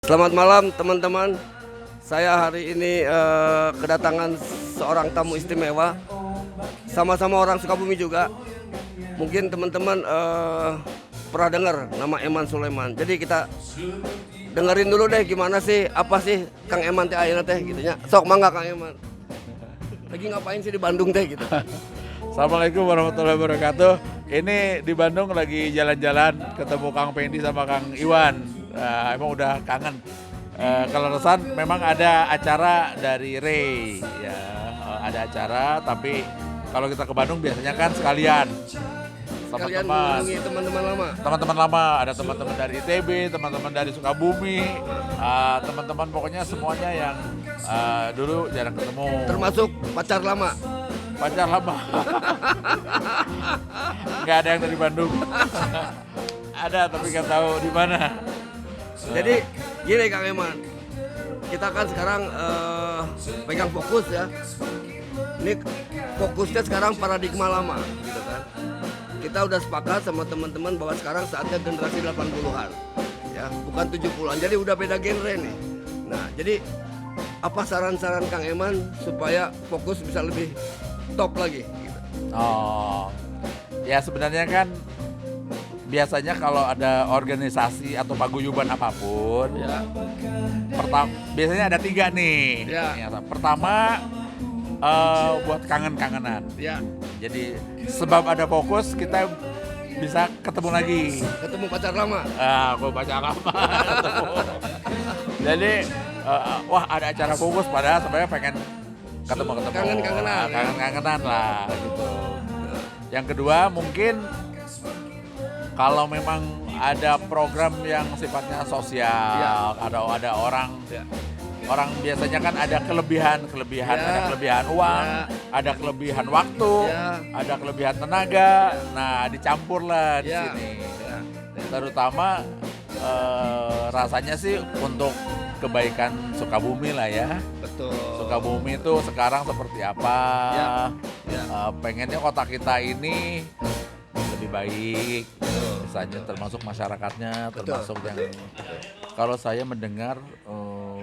Selamat malam teman-teman. Saya hari ini kedatangan seorang tamu istimewa. Sama-sama orang Sukabumi juga. Mungkin teman-teman pernah dengar nama Eman Sulaiman. Jadi kita dengerin dulu deh gimana sih, apa sih Kang Eman teh ayeuna teh gitu nya. Sok mangga Kang Eman. Lagi ngapain sih di Bandung teh gitu. Assalamualaikum warahmatullahi wabarakatuh. Ini di Bandung lagi jalan-jalan ketemu Kang Pendi sama Kang Iwan. Emang udah kangen. Kalau Resan memang ada acara dari Ray, ya ada acara. Tapi kalau kita ke Bandung biasanya kan sekalian sama Kalian teman. mengunjungi teman-teman lama. Teman-teman lama, ada teman-teman dari ITB, teman-teman dari Sukabumi, teman-teman pokoknya semuanya yang dulu jarang ketemu. Termasuk pacar lama. Pacar lama. Nggak ada yang dari Bandung. Ada tapi nggak tahu di mana. Jadi gini Kang Eman, kita kan sekarang pegang fokus ya. Ini fokusnya sekarang paradigma lama gitu kan. Kita udah sepakat sama teman-teman bahwa sekarang saatnya generasi 80-an ya, bukan 70-an. Jadi udah beda genre nih. Nah, jadi apa saran-saran Kang Eman supaya fokus bisa lebih top lagi gitu. Oh, ya sebenarnya kan biasanya kalau ada organisasi atau paguyuban apapun, Ya. biasanya ada 3 nih. Ya. Pertama buat kangen-kangenan. Ya, Jadi sebab ada fokus kita bisa ketemu lagi. ketemu pacar lama. Aku baca lama. Jadi wah ada acara fokus padahal sebenarnya pengen ketemu. Kangen-kangenan, ya. Kangen-kangenan lah gitu. Yang kedua mungkin kalau memang ada program yang sifatnya sosial, ada orang Ya. orang biasanya kan ada kelebihan, Ya. ada kelebihan uang, Ya. ada kelebihan waktu, Ya. ada kelebihan tenaga. Nah, dicampur lah di Ya. sini. Ya. Terutama rasanya sih untuk kebaikan Sukabumi lah ya. Betul. Sukabumi itu sekarang seperti apa? Ya. Ya. Pengennya kota kita ini lebih baik, misalnya termasuk masyarakatnya, termasuk yang kalau saya mendengar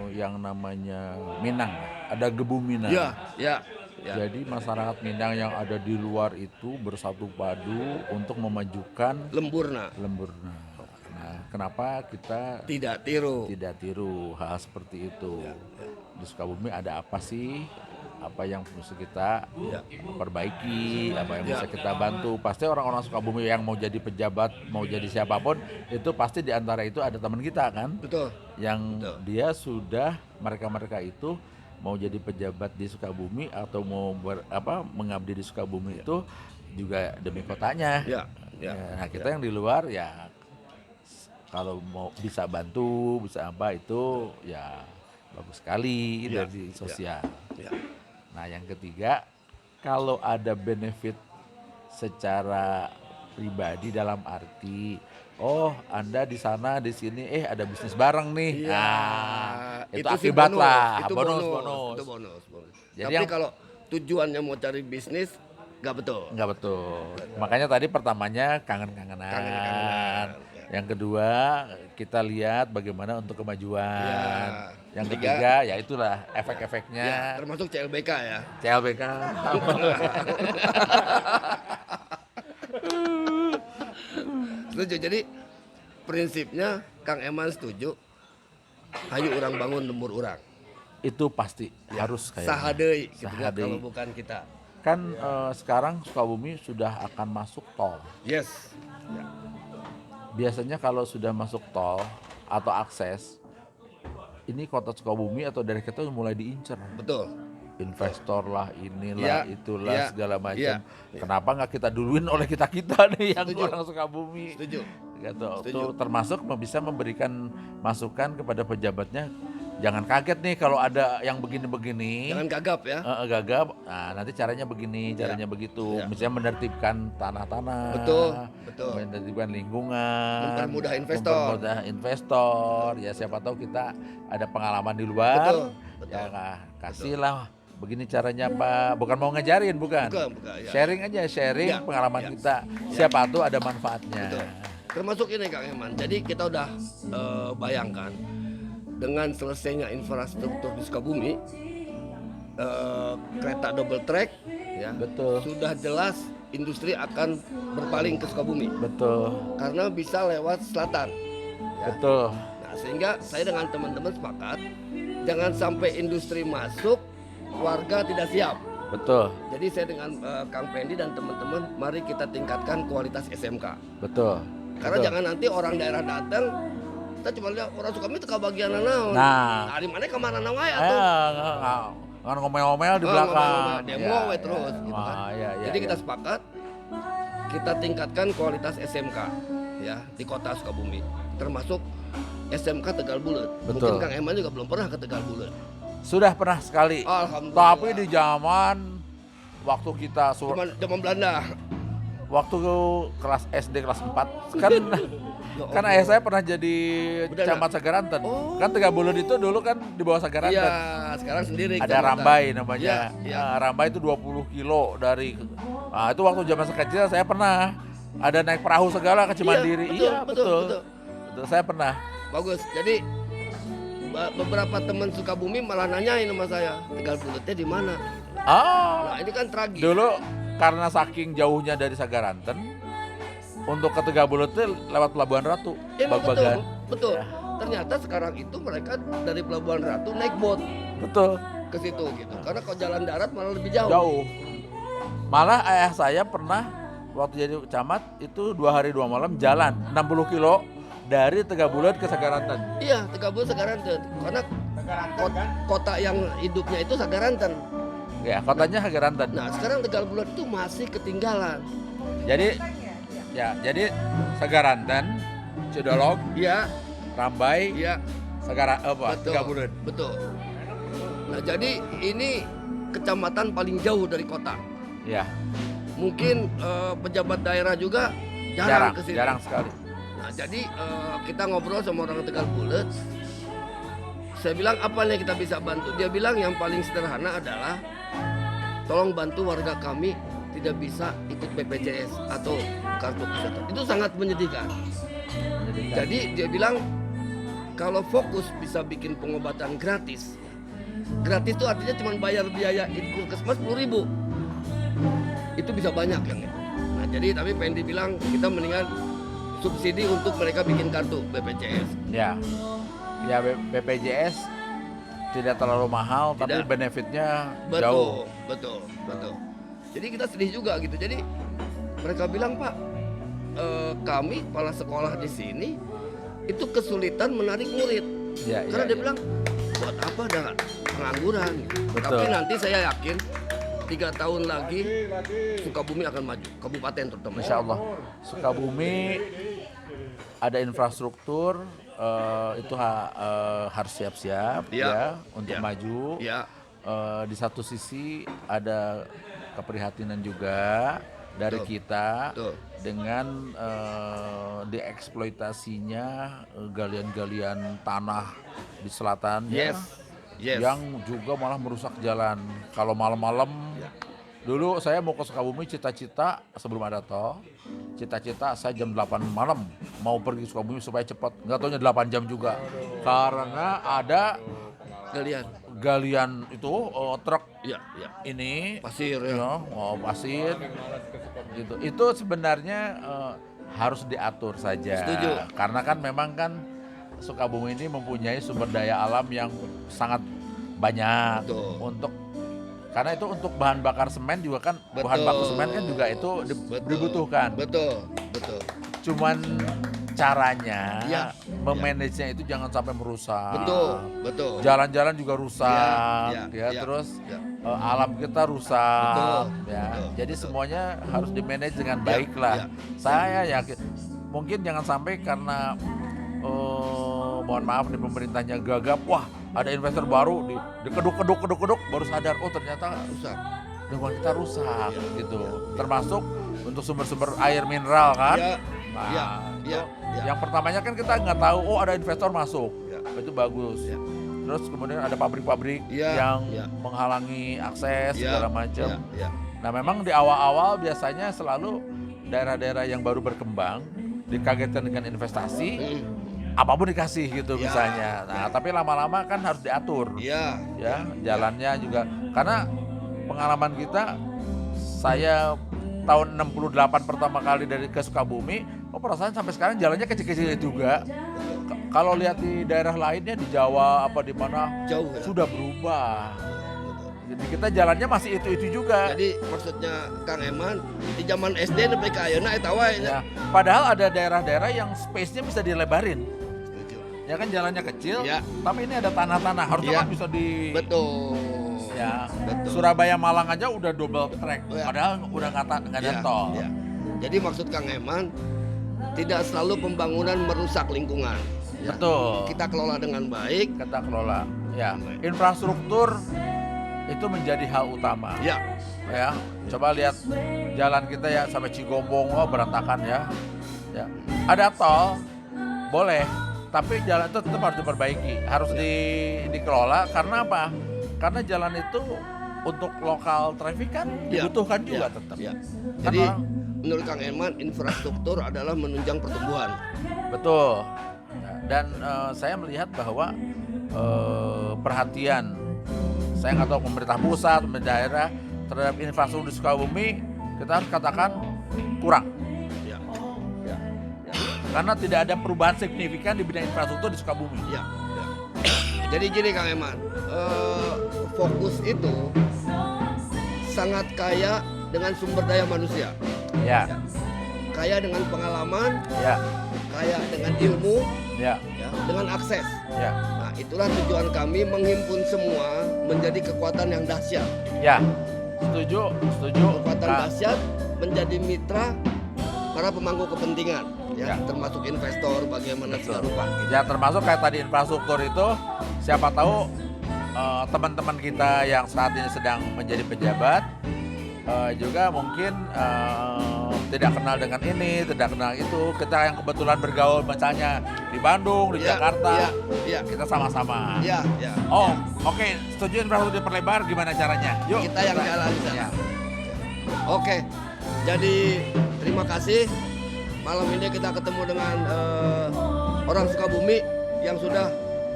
yang namanya Minang, ada Gebu Minang. Ya. Ya. Ya. Jadi masyarakat Minang yang ada di luar itu bersatu padu untuk memajukan Lemburna. Lemburna. Nah, kenapa kita Tidak tiru. tidak tiru hal seperti itu? Di Sukabumi ada apa sih? Apa yang bisa kita perbaiki, apa yang bisa kita bantu. Pasti orang-orang Sukabumi yang mau jadi pejabat, mau jadi siapapun, itu pasti di antara itu ada teman kita kan, Betul. yang dia sudah mereka itu mau jadi pejabat di Sukabumi atau mau mengabdi di Sukabumi itu juga demi kotanya. Ya. Ya. Nah, kita yang di luar ya kalau mau bisa bantu, bisa apa itu ya bagus sekali Ya. dari sosial. Ya. Nah, yang ketiga, kalau ada benefit secara pribadi dalam arti, oh Anda di sana di sini, ada bisnis bareng nih. Iya. Nah, itu sih akibat bonus. lah, Itu bonus. Itu bonus. Jadi Tapi yang- kalau tujuannya mau cari bisnis, nggak betul. Enggak betul. Makanya tadi pertamanya kangen-kangenan. Kangen-kangenan, ya. Yang kedua, kita lihat bagaimana untuk kemajuan. Ya. Yang Ketiga, ketiga, ya itulah efek-efeknya. ya, termasuk CLBK ya. CLBK. Setuju. Jadi prinsipnya Kang Eman setuju. Hayu orang bangun lembur orang. Itu pasti harus kayaknya. Sahadeui gitu ya, Sahadeui. kalau bukan kita. Kan sekarang Sukabumi sudah akan masuk tol. Yes. Ya. Biasanya kalau sudah masuk tol atau akses, ini kota Sukabumi atau daerah kita mulai diincar. Betul. Investor lah, inilah, Ya, itulah, ya, segala macam. ya. Kenapa nggak kita duluin oleh kita nih yang Setuju. orang Sukabumi? Setuju. Gitu. Setuju. Tuh, termasuk bisa memberikan masukan kepada pejabatnya. Jangan kaget nih kalau ada yang begini-begini. Jangan gagap ya. Gagap, nah nanti caranya begini, caranya begitu. Ya. Misalnya menertibkan tanah-tanah, Betul. menertibkan lingkungan, Mempermudah investor. Ya siapa tahu kita ada pengalaman di luar, Betul. ya kasihlah begini caranya Pak. Bukan mau ngajarin, bukan. Bukan, ya. Sharing aja, sharing Ya, pengalaman ya. kita. Siapa tahu ada manfaatnya. Betul. Termasuk ini Kang Eman. Jadi kita udah bayangkan dengan selesainya infrastruktur di Sukabumi, kereta double track, ya, Betul. sudah jelas industri akan berpaling ke Sukabumi Betul. karena bisa lewat selatan. Ya. Betul. Nah, sehingga saya dengan teman-teman sepakat jangan sampai industri masuk, warga tidak siap. Betul. Jadi saya dengan Kang Pendi dan teman-teman, mari kita tingkatkan kualitas SMK. Betul. Karena Betul. jangan nanti orang daerah datang, kita cuma lihat orang Sukabumi itu bagian naon. Nah. Di mana kemana wae atuh. Kan ngomel-ngomel di Oh, belakang. ngomel-ngomel, demo Ya, we ya. terus gitu kan. Ya, ya, Jadi ya. kita sepakat kita tingkatkan kualitas SMK ya di kota Sukabumi, termasuk SMK Tegal Bulet. Betul. Mungkin Kang Eman juga belum pernah ke Tegal Bulet. Sudah pernah sekali. Alhamdulillah. Tapi di zaman waktu kita Zaman Belanda. waktu kelas SD kelas 4 kan ayah saya pernah jadi Benar. camat Sagaranten. Oh. Kan Tegal Bulet itu dulu kan di bawah Sagaranten. Iya, sekarang sendiri. Ada kecamatan. Rambai namanya. Iya, iya. Nah, Rambai itu 20 kilo dari. Nah, itu waktu zaman kecil saya pernah ada naik perahu segala ke Cimandiri. Iya, betul. Betul, saya pernah. Bagus. Jadi beberapa teman Sukabumi malah nanyain sama saya, Tegal Buletnya di mana? Oh, Nah, ini kan tragis. dulu karena saking jauhnya dari Sagaranten, untuk ke Tegal Bulet itu lewat Pelabuhan Ratu, Emang Bagbagan. betul. Ya. Ternyata sekarang itu mereka dari Pelabuhan Ratu naik boat Betul, ke situ gitu. Karena kalau jalan darat malah lebih jauh. jauh. Malah ayah saya pernah waktu jadi camat itu 2 hari 2 malam jalan 60 kilo dari Tegal Bulet ke Sagaranten. Iya, Tegal Bulet Sagaranten. Karena kota yang hidupnya itu Sagaranten. Ya, kotanya Sagaranten. Nah, sekarang Tegal Bulet itu masih ketinggalan. Jadi Sagaranten, Cidolog, Iya, Rambai, iya. Tegal Bulet. Betul. Nah, jadi ini kecamatan paling jauh dari kota. Ya, Mungkin pejabat daerah juga jarang ke sini. jarang sekali. Nah, jadi kita ngobrol sama orang Tegal Bulet. Saya bilang apa nih kita bisa bantu? Dia bilang yang paling sederhana adalah tolong bantu warga kami tidak bisa ikut BPJS atau kartu kesehatan. Itu sangat menyedihkan. Jadi dia bilang kalau fokus bisa bikin pengobatan gratis. Gratis itu artinya cuma bayar biaya Puskesmas 10.000. Itu bisa banyak yang itu. Nah, jadi tapi Pendi bilang kita mendingan subsidi untuk mereka bikin kartu BPJS. Ya, BPJS tidak terlalu mahal, tapi Tidak. benefitnya Betul, jauh. betul. Jadi kita sedih juga gitu. Jadi mereka bilang, Pak, kami kepala sekolah di sini itu kesulitan menarik murid. Ya, Karena ya, dia ya. bilang buat apa dengan pengangguran. Betul. Tapi nanti saya yakin 3 tahun lagi Sukabumi akan maju, kabupaten terutama. Insya Allah, Sukabumi ada infrastruktur, itu harus siap-siap Iya. ya untuk Iya. maju. Ya, Di satu sisi ada keprihatinan juga dari Betul. kita Betul. dengan dieksploitasinya galian-galian tanah di selatan yes. yang juga malah merusak jalan. Kalau malam-malam, Ya. dulu saya mau ke Sukabumi cita-cita sebelum ada tol, cita-cita saya jam 8 malam mau pergi ke Sukabumi supaya cepat. Nggak taunya 8 jam juga. Karena ada galian itu truk Ya. ini Pasir ya. ya, pasir gitu. Itu sebenarnya harus diatur saja. Setuju. Karena kan memang kan Sukabumi ini mempunyai sumber daya alam yang sangat banyak. Betul. Karena itu untuk bahan bakar semen juga kan, bahan baku semen kan juga itu dibutuhkan. Betul. Cuman caranya Ya. memanagenya itu jangan sampai merusak. Betul. Jalan-jalan juga rusak, Ya. terus Ya. alam kita rusak, Betul, ya. betul, Jadi betul. semuanya harus dimanage dengan baik lah. ya. Saya yakin, mungkin jangan sampai karena mohon maaf nih pemerintahnya gagap, wah ada investor baru dikeduk baru sadar, oh ternyata Rusak. lingkungan kita rusak, Ya, gitu. ya. Termasuk untuk sumber-sumber air mineral kan. Ya. Nah, Ya. itu Ya. yang pertamanya kan kita nggak tahu, oh ada investor masuk, Ya. itu bagus. Ya. Terus kemudian ada pabrik-pabrik Ya, yang ya. menghalangi akses Ya. segala macam. Ya. Nah memang di awal-awal biasanya selalu daerah-daerah yang baru berkembang dikagetkan dengan investasi, apapun dikasih gitu Ya. misalnya. Nah, tapi lama-lama kan harus diatur. Iya. Ya, jalannya juga karena pengalaman kita, saya tahun 68 pertama kali dari ke Sukabumi, perasaan sampai sekarang jalannya kecil-kecil juga. Kalau lihat di daerah lainnya di Jawa apa di mana Jauh ya. sudah berubah. Jadi kita jalannya masih itu juga. Jadi maksudnya Kang Eman di zaman SD sampai ke ayeuna eta wae Ya, nya. padahal ada daerah-daerah yang space-nya bisa dilebarin. Setuju. Ya kan jalannya kecil, Ya. tapi ini ada tanah-tanah, harusnya Ya. kan bisa di Betul. ya. Betul. Surabaya Malang aja udah double track, Ya. padahal udah nggak ada Ya, tol. ya. Jadi maksud Kang Eman tidak selalu pembangunan merusak lingkungan. Ya. Betul. Kita kelola dengan baik. Kita kelola. Ya, Baik. infrastruktur itu menjadi hal utama. Ya. Ya, coba lihat jalan kita ya sampai Cigombong, wah berantakan ya. Ya, ada tol, boleh, tapi jalan itu tetap harus diperbaiki, harus dikelola. Karena apa? Karena jalan itu untuk lokal traffic kan Ya. dibutuhkan juga Ya. tetap. Ya. Kan Jadi orang- menurut Kang Eman infrastruktur adalah menunjang pertumbuhan. Betul. Ya, dan saya melihat bahwa perhatian, saya nggak tahu pemerintah pusat, pemerintah daerah terhadap infrastruktur di Sukabumi, kita harus katakan kurang. Ya. Ya. Ya. Karena tidak ada perubahan signifikan di bidang infrastruktur di Sukabumi. Ya. Ya. Jadi gini Kang Eman, fokus itu sangat kaya dengan sumber daya manusia, Ya, kaya dengan pengalaman, ya, kaya dengan ilmu, ya, ya, dengan akses. ya, Nah, itulah tujuan kami mengimpun semua menjadi kekuatan yang dahsyat. ya. Setuju, setuju. Kekuatan Nah, dahsyat menjadi mitra para pemangku kepentingan, ya, Ya. termasuk investor, bagaimana segala rupa. Gitu. ya termasuk kayak tadi infrastruktur itu, siapa tahu teman-teman kita yang saat ini sedang menjadi pejabat juga mungkin tidak kenal dengan ini, tidak kenal itu. Kita yang kebetulan bergaul misalnya di Bandung, di Ya, Jakarta, ya, ya. kita sama-sama. Ya, ya. Oh, oke. Setuju infrastruktur diperlebar, gimana caranya? Yuk. Kita yang jalan di sana. Ya. Oke, jadi terima kasih. Malam ini kita ketemu dengan orang Sukabumi yang sudah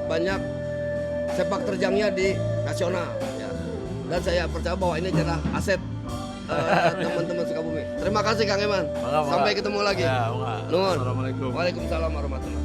banyak sepak terjangnya di nasional. Ya. Dan saya percaya bahwa ini adalah aset teman-teman Sukabumi. Terima kasih Kang Eman. Mangga, mangga. Sampai ketemu lagi. Ya, mangga. Nuhun. Assalamualaikum. Waalaikumsalam warahmatullahi wabarakatuh.